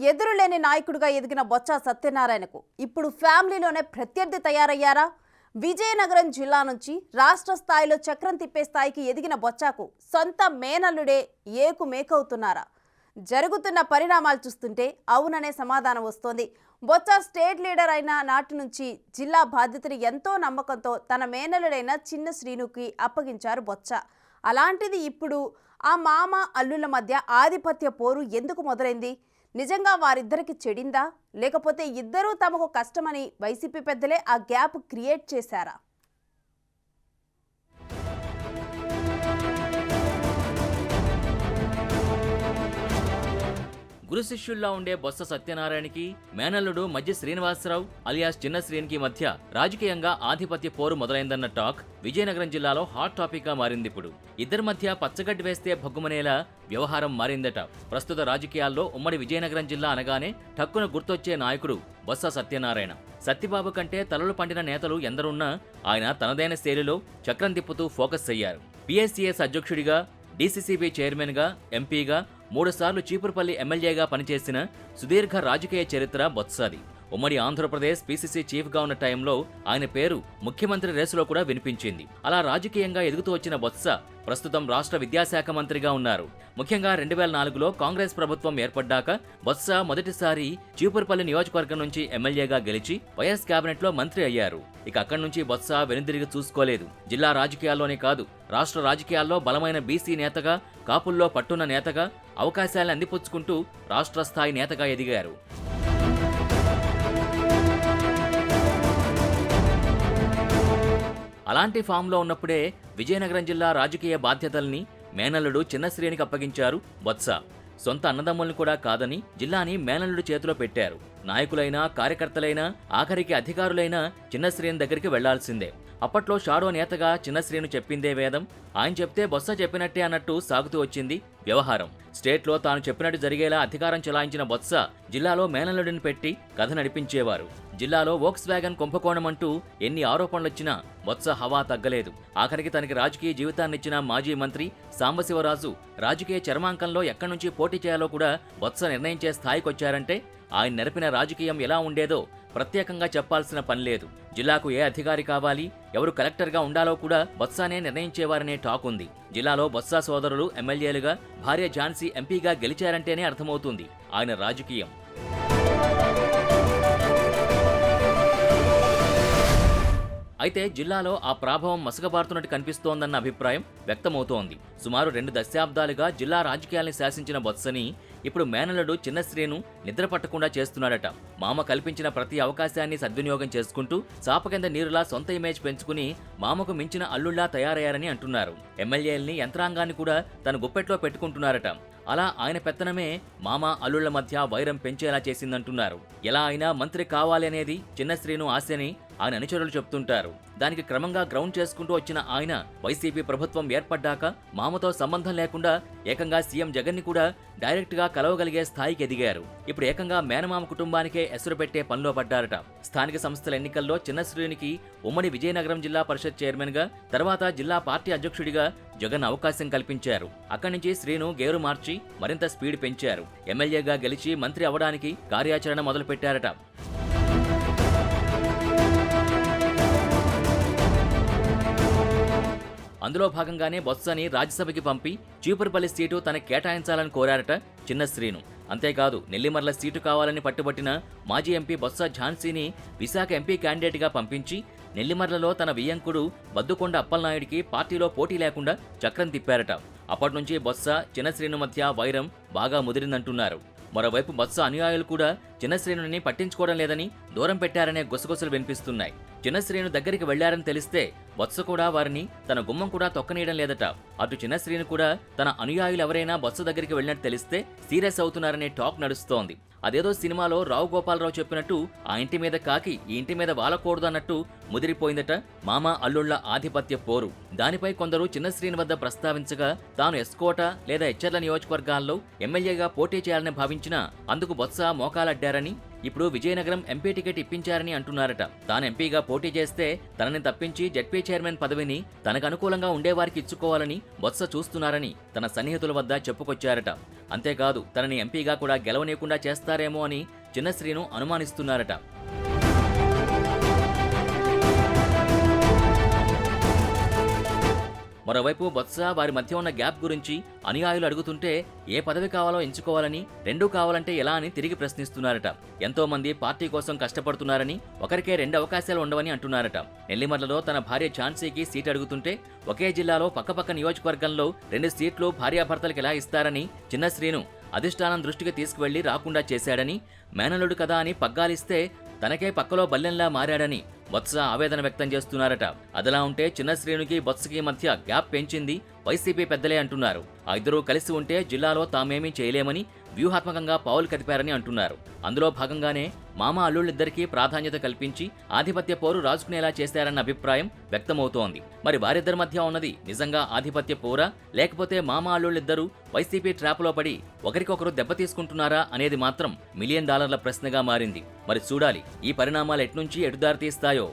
ఎదురులేని నాయకుడిగా ఎదిగిన బొత్స సత్యనారాయణకు ఇప్పుడు ఫ్యామిలీలోనే ప్రత్యర్థి తయారయ్యారా? విజయనగరం జిల్లా నుంచి రాష్ట్ర స్థాయిలో చక్రం తిప్పే స్థాయికి ఎదిగిన బొత్సకు సొంత మేనల్లుడే ఏకు మేకవుతున్నారా? జరుగుతున్న పరిణామాలు చూస్తుంటే అవుననే సమాధానం వస్తోంది. బొత్స స్టేట్ లీడర్ అయిన నాటి నుంచి జిల్లా బాధ్యతని ఎంతో నమ్మకంతో తన మేనల్లుడైన చిన్న శ్రీనుకి అప్పగించారు బొత్స. అలాంటిది ఇప్పుడు ఆ మామ అల్లుల మధ్య ఆధిపత్య పోరు ఎందుకు మొదలైంది? నిజంగా వారిద్దరికి చెడిందా, లేకపోతే ఇద్దరూ తమకు కష్టమని వైసీపీ పెద్దలే ఆ గ్యాప్ క్రియేట్ చేశారా? గురు శిష్యుల్లా ఉండే బొత్స సత్యనారాయణకి మేనల్లుడు మధ్య శ్రీనివాసరావు అలియాస్ చిన్న శ్రీనికి మధ్య రాజకీయంగా ఆధిపత్య పోరు మొదలైందన్న టాక్ విజయనగరం జిల్లాలో హాట్ టాపిక్ గా మారింది. ఇప్పుడు ఇద్దరి మధ్య పచ్చగడ్డి వేస్తే భగ్గుమనేలా వ్యవహారం మారిందట. ప్రస్తుత రాజకీయాల్లో ఉమ్మడి విజయనగరం జిల్లా అనగానే టక్కున గుర్తొచ్చే నాయకుడు బొత్స సత్యనారాయణ. సత్యబాబు కంటే తలలు పండిన నేతలు ఎందరున్నా ఆయన తనదైన శైలిలో చక్రం తిప్పుతూ ఫోకస్ అయ్యారు. పిఎస్సిఎస్ అధ్యక్షుడిగా, డీసీసీబీ చైర్మన్గా, ఎంపీగా, 3 సార్లు చీపురుపల్లి ఎమ్మెల్యేగా పనిచేసిన సుదీర్ఘ రాజకీయ చరిత్ర బొత్సది. ఉమ్మడి ఆంధ్రప్రదేశ్ పీసీసీ చీఫ్గా ఉన్న టైంలో ఆయన పేరు ముఖ్యమంత్రి రేసులో కూడా వినిపించింది. అలా రాజకీయంగా ఎదుగుతూ వచ్చిన బొత్స ప్రస్తుతం రాష్ట్ర విద్యాశాఖ మంత్రిగా ఉన్నారు. ముఖ్యంగా 2004లో కాంగ్రెస్ ప్రభుత్వం ఏర్పడ్డాక బొత్స మొదటిసారి చీపురుపల్లి నియోజకవర్గం నుంచి ఎమ్మెల్యేగా గెలిచి వైఎస్ కేబినెట్లో మంత్రి అయ్యారు. ఇక అక్కడి నుంచి బొత్స వెనుదిరిగి చూసుకోలేదు. జిల్లా రాజకీయాల్లోనే కాదు, రాష్ట్ర రాజకీయాల్లో బలమైన బీసీ నేతగా, కాపుల్లో పట్టున్న నేతగా అవకాశాలను అందిపుచ్చుకుంటూ రాష్ట్ర స్థాయి నేతగా ఎదిగారు. అలాంటి ఫామ్లో ఉన్నప్పుడే విజయనగరం జిల్లా రాజకీయ బాధ్యతల్ని మేనల్లుడు చిన్న శ్రీనికి అప్పగించారు బొత్స. సొంత అన్నదమ్ముల్ని కూడా కాదని జిల్లాని మేనల్లుడు చేతిలో పెట్టారు. నాయకులైనా, కార్యకర్తలైనా, ఆఖరికి అధికారులైనా చిన్న శ్రీని దగ్గరికి వెళ్లాల్సిందే. అప్పట్లో షాడో నేతగా చిన్న శ్రీను చెప్పిందే వేదం, ఆయన చెప్తే బొత్స చెప్పినట్టే అన్నట్టు సాగుతూ వచ్చింది వ్యవహారం. స్టేట్లో తాను చెప్పినట్టు జరిగేలా అధికారం చెలాయించిన బొత్స జిల్లాలో మేనల్లుడిని పెట్టి కథ నడిపించేవారు. జిల్లాలో వోక్స్ వ్యాగన్ కుంభకోణం అంటూ ఎన్ని ఆరోపణలొచ్చినా బొత్స హవా తగ్గలేదు. ఆఖరికి తనకి రాజకీయ జీవితాన్నిచ్చిన మాజీ మంత్రి సాంబశివరాజు రాజకీయ చర్మాంకంలో ఎక్కడి నుంచి పోటీ చేయాలో కూడా బొత్స నిర్ణయించే స్థాయికొచ్చారంటే ఆయన నెరపిన రాజకీయం ఎలా ఉండేదో ప్రత్యేకంగా చెప్పాల్సిన పనిలేదు. జిల్లాకు ఏ అధికారి కావాలి, ఎవరు కలెక్టర్గా ఉండాలో కూడా బొత్సానే నిర్ణయించేవారనే టాక్ ఉంది. జిల్లాలో బొత్స సోదరులు ఎమ్మెల్యేలుగా, భార్య ఝాన్సీ ఎంపీగా గెలిచారంటేనే అర్థమవుతుంది ఆయన రాజకీయం. అయితే జిల్లాలో ఆ ప్రభావం మసకబారుతున్నట్టు కనిపిస్తోందన్న అభిప్రాయం వ్యక్తమవుతోంది. సుమారు 2 దశాబ్దాలుగా జిల్లా రాజకీయాల్ని శాసించిన బొత్సని ఇప్పుడు మేనల్లుడు చిన్న శ్రీను నిద్ర పట్టకుండా చేస్తున్నాడట. మామ కల్పించిన ప్రతి అవకాశాన్ని సద్వినియోగం చేసుకుంటూ చాప కింద నీరులా సొంత ఇమేజ్ పెంచుకుని మామకు మించిన అల్లుళ్లా తయారయ్యారని అంటున్నారు. ఎమ్మెల్యేల్ని, యంత్రాంగాన్ని కూడా తన గుప్పెట్లో పెట్టుకుంటున్నారట. అలా ఆయన పెత్తనమే మామ అల్లుళ్ల మధ్య వైరం పెంచేలా చేసిందంటున్నారు. ఎలా అయినా మంత్రి కావాలి అనేది చిన్న శ్రీను ఆశని ఆయన అనుచరులు చెప్తుంటారు. దానికి క్రమంగా గ్రౌండ్ చేసుకుంటూ వచ్చిన ఆయన వైసీపీ ప్రభుత్వం ఏర్పడ్డాక మామతో సంబంధం లేకుండా ఏకంగా సీఎం జగన్ ని కూడా డైరెక్ట్ గా కలవగలిగే స్థాయికి ఎదిగారు. ఇప్పుడు ఏకంగా మేనమామ కుటుంబానికే ఎసురు పెట్టే పనిలో పడ్డారట. స్థానిక సంస్థల ఎన్నికల్లో చిన్న శ్రీనికి ఉమ్మడి విజయనగరం జిల్లా పరిషత్ చైర్మన్ గా, తర్వాత జిల్లా పార్టీ అధ్యక్షుడిగా జగన్ అవకాశం కల్పించారు. అక్కడి నుంచి శ్రీను గేరు మార్చి మరింత స్పీడ్ పెంచారు. ఎమ్మెల్యేగా గెలిచి మంత్రి అవడానికి కార్యాచరణ మొదలుపెట్టారట. అందులో భాగంగానే బొత్సని రాజ్యసభకి పంపి చీపురుపల్లి సీటు తనకు కేటాయించాలని కోరారట చిన్న శ్రీను. అంతేకాదు, నెల్లిమర్ల సీటు కావాలని పట్టుబట్టిన మాజీ ఎంపీ బొత్స ఝాన్సీని విశాఖ ఎంపీ క్యాండిడేట్గా పంపించి నెల్లిమర్లలో తన వియ్యంకుడు బద్దుకొండ అప్పలనాయుడికి పార్టీలో పోటీ లేకుండా చక్రం తిప్పారట. అప్పటినుంచి బొత్స, చిన్న శ్రీను మధ్య వైరం బాగా ముదిరిందంటున్నారు. మరోవైపు బొత్స అనుయాయులు కూడా చిన్న శ్రీనుని పట్టించుకోవడం లేదని దూరం పెట్టారనే గుసగుసలు వినిపిస్తున్నాయి. చిన్న శ్రీను దగ్గరికి వెళ్లారని తెలిస్తే బొత్స కూడా వారిని తన గుమ్మం కూడా తొక్కనీయడం లేదట. అటు చిన్న శ్రీను కూడా తన అనుయాయులు ఎవరైనా బొత్స దగ్గరికి వెళ్ళినట్టు తెలిస్తే సీరియస్ అవుతున్నారనే టాక్ నడుస్తోంది. అదేదో సినిమాలో రావు గోపాలరావు చెప్పినట్టు ఆ ఇంటి మీద కాకి ఈ ఇంటి మీద వాలకూడదు అన్నట్టు ముదిరిపోయిందట మామ అల్లుళ్ల ఆధిపత్య పోరు. దానిపై కొందరు చిన్న శ్రీని వద్ద ప్రస్తావించగా తాను ఎస్కోట లేదా ఎచ్చర్ల నియోజకవర్గాల్లో ఎమ్మెల్యేగా పోటీ చేయాలని భావించినా అందుకు బొత్స మోకాలడ్డారని, ఇప్పుడు విజయనగరం ఎంపీ టికెట్ ఇప్పించారని అంటున్నారట. తాను ఎంపీగా పోటీ చేస్తే తనని తప్పించి జెడ్పీ చైర్మన్ పదవిని తనకు అనుకూలంగా ఉండేవారికి ఇచ్చుకోవాలని బొత్స చూస్తున్నారని తన సన్నిహితుల వద్ద చెప్పుకొచ్చారట. అంతేకాదు తనని ఎంపీగా కూడా గెలవనీయకుండా చేస్తారేమో అని చిన్నశ్రీను అనుమానిస్తున్నారట. మరోవైపు బొత్స వారి మధ్య ఉన్న గ్యాప్ గురించి అనుయాయులు అడుగుతుంటే ఏ పదవి కావాలో ఎంచుకోవాలని, రెండూ కావాలంటే ఎలా అని తిరిగి ప్రశ్నిస్తున్నారట. ఎంతో మంది పార్టీ కోసం కష్టపడుతున్నారని, ఒకరికే 2 అవకాశాలు ఉండవని అంటున్నారట. నెల్లిమర్లలో తన భార్య ఝాన్సీకి సీట్ అడుగుతుంటే ఒకే జిల్లాలో పక్కపక్క నియోజకవర్గంలో 2 సీట్లు భార్యాభర్తలకు ఎలా ఇస్తారని చిన్నశ్రీను అధిష్టానం దృష్టికి తీసుకువెళ్లి రాకుండా చేశాడని, మేనల్లుడు కదా అని పగ్గాలిస్తే తనకే పక్కలో బల్లెంలా మారాడని బొత్స ఆవేదన వ్యక్తం చేస్తున్నారట. అదలా ఉంటే చిన్నశ్రీనుకి బొత్సకి మధ్య గ్యాప్ పెంచింది వైసీపీ పెద్దలే అంటున్నారు. ఆ ఇద్దరూ కలిసి ఉంటే జిల్లాలో తామేమీ చేయలేమని వ్యూహాత్మకంగా పావులు కదిపారని అంటున్నారు. అందులో భాగంగానే మామ అల్లుళ్ళిద్దరికీ ప్రాధాన్యత కల్పించి ఆధిపత్య పోరు రాజుకునేలా చేశారన్న అభిప్రాయం వ్యక్తమవుతోంది. మరి వారిద్దరి మధ్య ఉన్నది నిజంగా ఆధిపత్య పోరా, లేకపోతే మామ అల్లుళ్ళిద్దరూ వైసీపీ ట్రాప్లో పడి ఒకరికొకరు దెబ్బతీసుకుంటున్నారా అనేది మాత్రం $1 మిలియన్ ప్రశ్నగా మారింది. మరి చూడాలి ఈ పరిణామాలు ఎట్నుంచి ఎటు దారి తీస్తాయో.